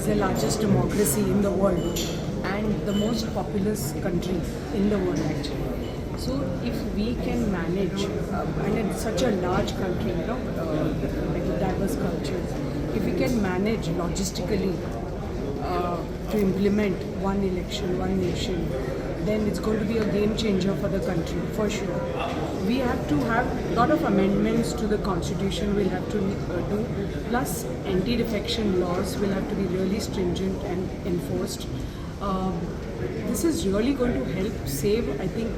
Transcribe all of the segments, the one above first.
is the largest democracy in the world and the most populous country in the world actually. So if we can manage, and it's such a large country, like diverse cultures, if we can manage logistically to implement one election, one nation, then it's going to be a game changer for the country, for sure. We have to have a lot of amendments to the constitution we'll have to do, plus anti-defection laws will have to be really stringent and enforced. This is really going to help save, I think,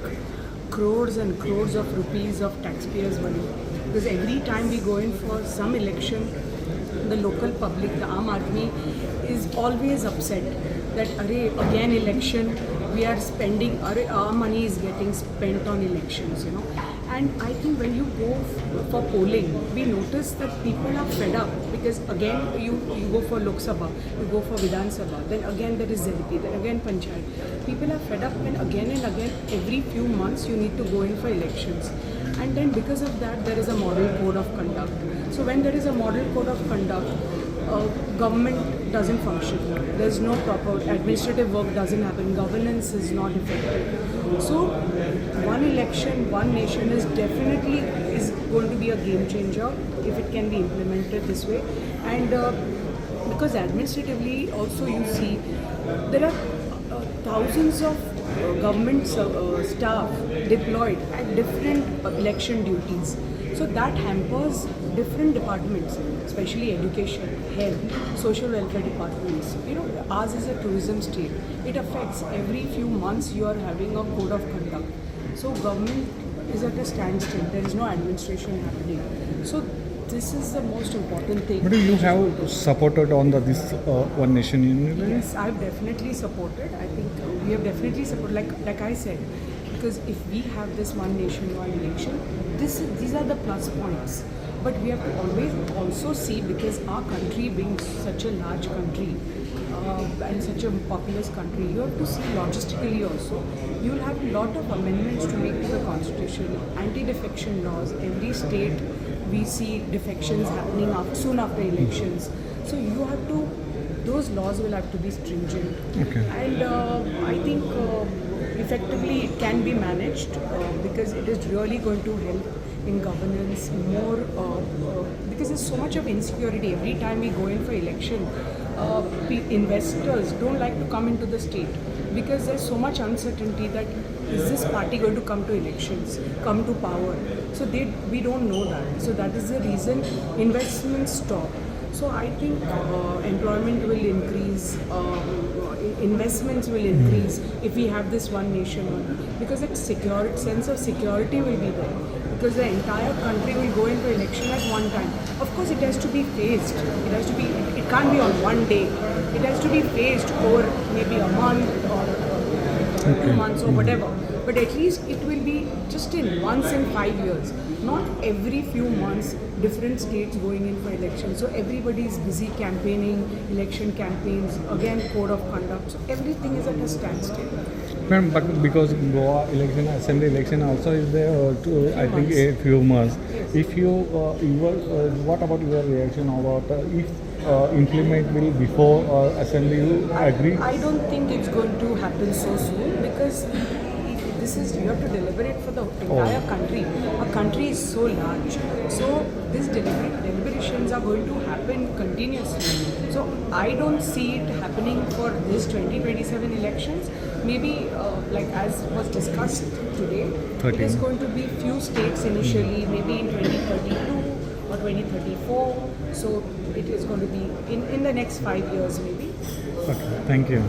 crores and crores of rupees of taxpayers' money. Because every time we go in for some election, the local public, the Aam Aadmi, is always upset that again election, we are spending, our money is getting spent on elections, And I think when you go for polling, we notice that people are fed up because again you go for Lok Sabha, you go for Vidhan Sabha, then again there is ZP, then again Panchayat. People are fed up when again and again every few months you need to go in for elections. And then because of that there is a model code of conduct. So when there is a model code of conduct, government doesn't function. There's no proper administrative work doesn't happen. Governance is not effective. So one election, one nation is definitely going to be a game changer if it can be implemented this way. And because administratively also you see there are thousands of government staff deployed at different election duties. So that hampers different departments, especially education, health, social welfare departments. Ours is a tourism state. It affects every few months you are having a code of conduct. So government is at a standstill. There is no administration happening. So this is the most important thing. But you have supported on this one nation union? Yes, I've definitely supported. I think we have definitely supported. Like I said, because if we have this one nation, one election, these are the plus points. But we have to always also see, because our country being such a large country and such a populous country, you have to see logistically also. You will have a lot of amendments to make to the constitution, anti-defection laws. Every state we see defections happening soon after elections. So you have to, those laws will have to be stringent. Okay. And I think effectively it can be managed because it is really going to help in governance more because there's so much of insecurity every time we go in for election. Investors don't like to come into the state because there's so much uncertainty that is this party going to come to elections, come to power. So we don't know that. So that is the reason investments stop. So I think employment will increase, investments will increase if we have this one nation, because that sense of security will be there. Because the entire country will go into election at one time. Of course, it has to be phased. It can't be on one day. It has to be phased over maybe a month or 2 months or whatever. But at least it will be just once in 5 years. Not every few months, different states going in for elections. So everybody is busy campaigning, election campaigns, again code of conduct. So everything is at a standstill. Ma'am, but because Goa election, assembly election also is there, I think a few months. Yes. If you, what about your reaction about if implement will before assembly? You agree? I don't think it's going to happen so soon because you have to deliberate for the entire country. Our country is so large. So these deliberations are going to happen continuously. So I don't see it happening for this 2027 elections. Maybe like as was discussed today, 13. It is going to be few states initially, maybe in 2032 or 2034. So it is going to be in the next 5 years maybe. Okay, thank you.